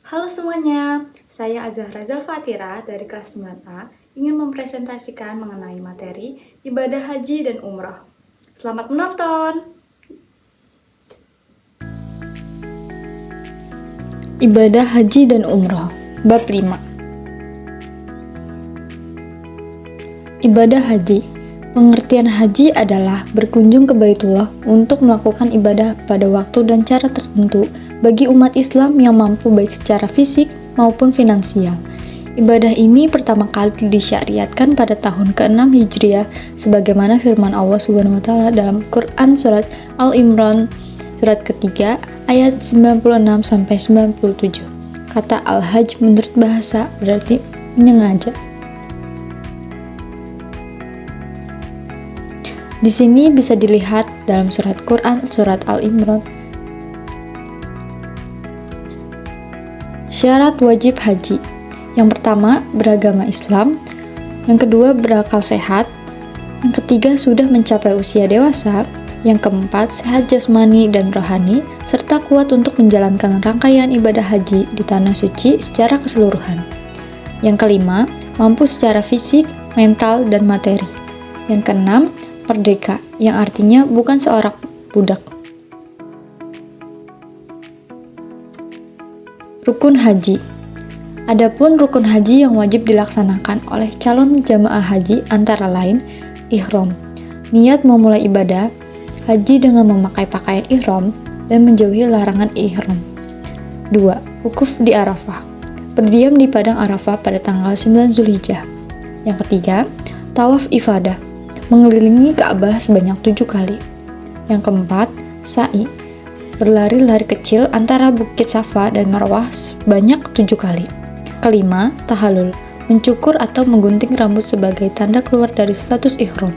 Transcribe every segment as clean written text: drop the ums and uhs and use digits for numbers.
Halo semuanya, saya Azahra Zalfatira dari kelas 9A ingin mempresentasikan mengenai materi ibadah haji dan umroh. Selamat menonton! Ibadah haji dan umroh, bab 5. Ibadah haji. Pengertian haji adalah berkunjung ke Baitullah untuk melakukan ibadah pada waktu dan cara tertentu bagi umat Islam yang mampu baik secara fisik maupun finansial. Ibadah ini pertama kali disyariatkan pada tahun ke-6 Hijriah sebagaimana firman Allah SWT dalam Quran surat Al-Imran surat ketiga ayat 96-97. Kata al-hajj menurut bahasa berarti menyengaja. Di sini bisa dilihat dalam surat Quran surat Al-Imran. Syarat wajib haji. Yang pertama, beragama Islam. Yang kedua, berakal sehat. Yang ketiga, sudah mencapai usia dewasa. Yang keempat, sehat jasmani dan rohani, serta kuat untuk menjalankan rangkaian ibadah haji di tanah suci secara keseluruhan. Yang kelima, mampu secara fisik, mental, dan materi. Yang keenam, merdeka, yang artinya bukan seorang budak. Rukun haji. Adapun rukun haji yang wajib dilaksanakan oleh calon jamaah haji antara lain ihram, niat memulai ibadah haji dengan memakai pakaian ihram dan menjauhi larangan ihram. 2. Wukuf di Arafah, berdiam di padang Arafah pada tanggal 9 Zulhijjah. Yang ketiga, tawaf ifadah, mengelilingi Ka'bah sebanyak 7 kali. Yang keempat, sa'i, berlari-lari kecil antara Bukit Safa dan Marwah sebanyak 7 kali. Kelima, tahallul, mencukur atau menggunting rambut sebagai tanda keluar dari status ihram.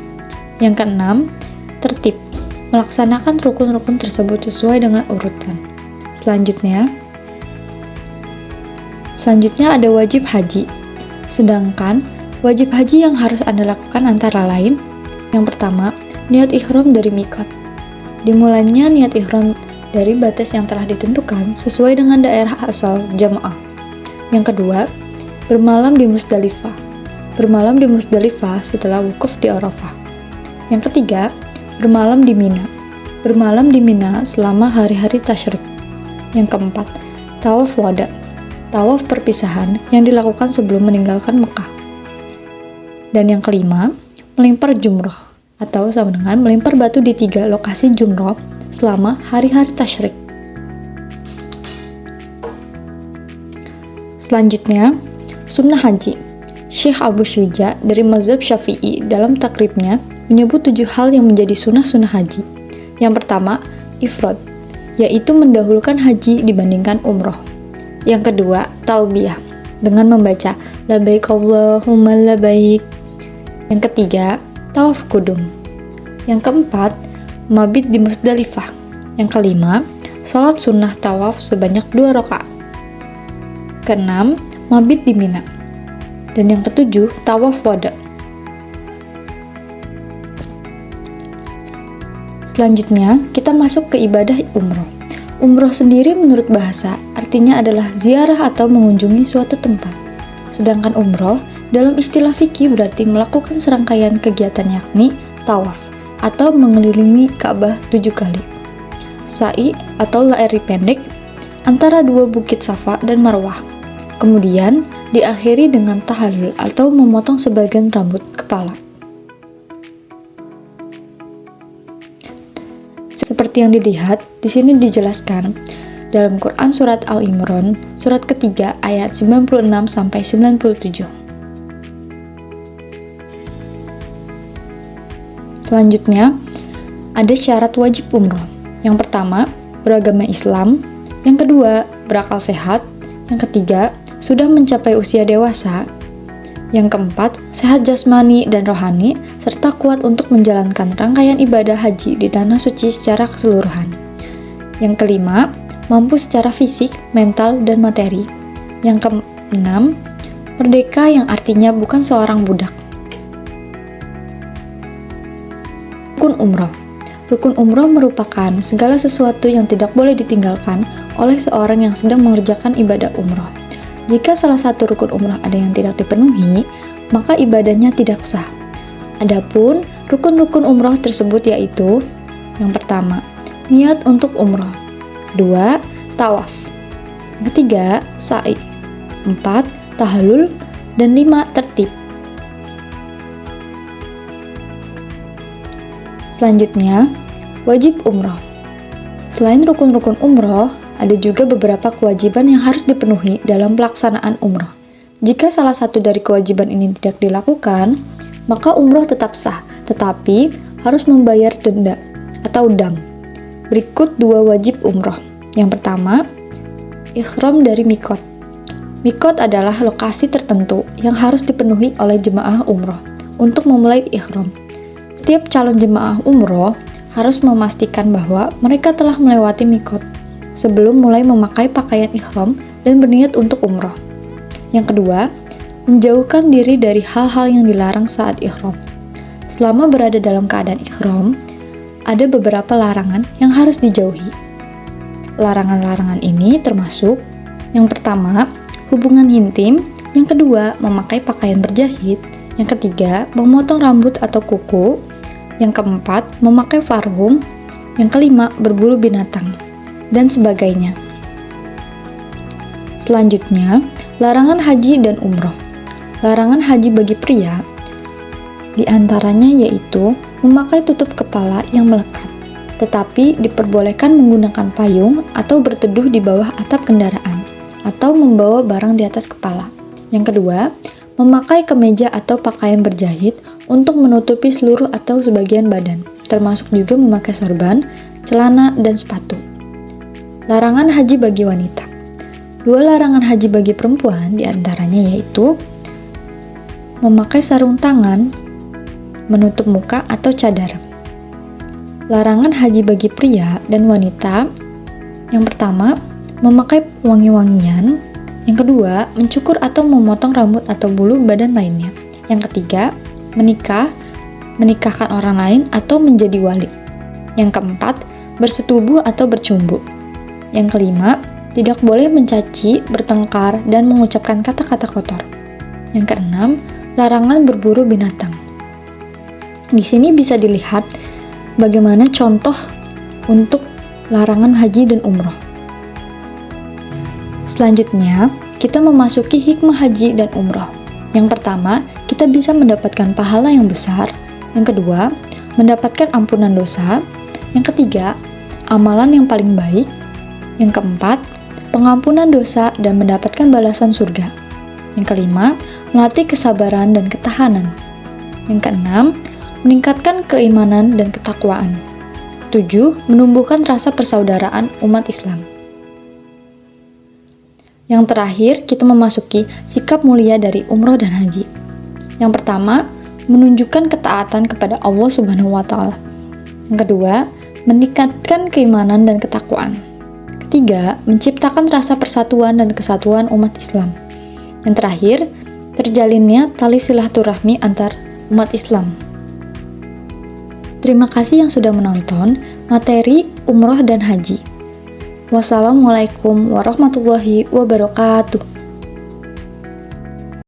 Yang keenam, tertib, melaksanakan rukun-rukun tersebut sesuai dengan urutan. Selanjutnya ada wajib haji. Sedangkan wajib haji yang harus Anda lakukan antara lain: yang pertama, niat ihram dari miqat. Dimulainya niat ihram dari batas yang telah ditentukan sesuai dengan daerah asal jamaah. Yang kedua, bermalam di Musdalifah. Bermalam di Musdalifah setelah wukuf di Arafah. Yang ketiga, bermalam di Mina. Bermalam di Mina selama hari-hari tasyrik. Yang keempat, tawaf wada. Tawaf perpisahan yang dilakukan sebelum meninggalkan Mekah. Dan yang kelima, melempar jumroh atau sama dengan melempar batu di 3 lokasi jumroh selama hari-hari tasyrik. Selanjutnya, sunnah haji. Syekh Abu Syuja dari mazhab Syafi'i dalam takribnya menyebut 7 hal yang menjadi sunnah-sunnah haji. Yang pertama, ifrad, yaitu mendahulukan haji dibandingkan umroh. Yang kedua, talbiyah, dengan membaca labbaik Allahumma labbaik. Yang ketiga, tawaf kudum. Yang keempat, mabit di Musdalifah. Yang kelima, salat sunnah tawaf sebanyak 2 rakaat. Keenam, mabit di Mina. Dan yang ketujuh, tawaf wada. Selanjutnya, kita masuk ke ibadah umroh. Umroh sendiri menurut bahasa artinya adalah ziarah atau mengunjungi suatu tempat. Sedangkan umroh dalam istilah fikih berarti melakukan serangkaian kegiatan yakni tawaf atau mengelilingi Ka'bah 7 kali. Sa'i atau lari pendek antara 2 bukit Safa dan Marwah. Kemudian diakhiri dengan tahallul atau memotong sebagian rambut kepala. Seperti yang dilihat, di sini dijelaskan dalam Quran surat Al-Imran surat ketiga ayat 96-97. Selanjutnya, ada syarat wajib umroh. Yang pertama, beragama Islam. Yang kedua, berakal sehat. Yang ketiga, sudah mencapai usia dewasa. Yang keempat, sehat jasmani dan rohani, serta kuat untuk menjalankan rangkaian ibadah haji di tanah suci secara keseluruhan. Yang kelima, mampu secara fisik, mental, dan materi. Yang keenam, merdeka yang artinya bukan seorang budak. Rukun umroh. Rukun umroh merupakan segala sesuatu yang tidak boleh ditinggalkan oleh seorang yang sedang mengerjakan ibadah umroh. Jika salah satu rukun umroh ada yang tidak dipenuhi, maka ibadahnya tidak sah. Adapun rukun-rukun umroh tersebut yaitu: yang pertama, niat untuk umroh. Kedua, tawaf. Ketiga, sa'i. 4, tahallul. Dan 5, tertib. Selanjutnya, wajib umroh. Selain rukun-rukun umroh, ada juga beberapa kewajiban yang harus dipenuhi dalam pelaksanaan umroh. Jika salah satu dari kewajiban ini tidak dilakukan, maka umroh tetap sah, tetapi harus membayar denda atau dam. Berikut 2 wajib umroh. Yang pertama, ihram dari mikot. Mikot adalah lokasi tertentu yang harus dipenuhi oleh jemaah umroh untuk memulai ihram. Setiap calon jemaah umroh harus memastikan bahwa mereka telah melewati mikot sebelum mulai memakai pakaian ihram dan berniat untuk umroh. Yang kedua, menjauhkan diri dari hal-hal yang dilarang saat ihram. Selama berada dalam keadaan ihram, ada beberapa larangan yang harus dijauhi. Larangan-larangan ini termasuk: yang pertama, hubungan intim; yang kedua, memakai pakaian berjahit; yang ketiga, memotong rambut atau kuku; yang keempat, memakai parfum; yang kelima, berburu binatang, dan sebagainya. Selanjutnya, larangan haji dan umroh. Larangan haji bagi pria di antaranya yaitu memakai tutup kepala yang melekat, tetapi diperbolehkan menggunakan payung atau berteduh di bawah atap kendaraan, atau membawa barang di atas kepala. Yang kedua, memakai kemeja atau pakaian berjahit untuk menutupi seluruh atau sebagian badan, termasuk juga memakai sorban, celana, dan sepatu. Larangan haji bagi wanita. 2 larangan haji bagi perempuan diantaranya yaitu memakai sarung tangan, menutup muka atau cadar. Larangan haji bagi pria dan wanita. Yang pertama, memakai wangi-wangian. Yang kedua, mencukur atau memotong rambut atau bulu badan lainnya. Yang ketiga, menikahkan orang lain atau menjadi wali. Yang keempat, bersetubuh atau bercumbu. Yang kelima, tidak boleh mencaci, bertengkar, dan mengucapkan kata-kata kotor. Yang keenam, larangan berburu binatang. Di sini bisa dilihat bagaimana contoh untuk larangan haji dan umroh. Selanjutnya, kita memasuki hikmah haji dan umroh. Yang pertama, kita bisa mendapatkan pahala yang besar. Yang kedua, mendapatkan ampunan dosa. Yang ketiga, amalan yang paling baik. Yang keempat, pengampunan dosa dan mendapatkan balasan surga. Yang kelima, melatih kesabaran dan ketahanan. Yang keenam, meningkatkan keimanan dan ketakwaan. 7. Menumbuhkan rasa persaudaraan umat Islam. Yang terakhir, kita memasuki sikap mulia dari umroh dan haji. Yang pertama, menunjukkan ketaatan kepada Allah Subhanahu wa Ta'ala. Yang kedua, meningkatkan keimanan dan ketakwaan. Ketiga, menciptakan rasa persatuan dan kesatuan umat Islam. Yang terakhir, terjalinnya tali silaturahmi antar umat Islam. Terima kasih yang sudah menonton materi umroh dan haji. Wassalamualaikum warahmatullahi wabarakatuh.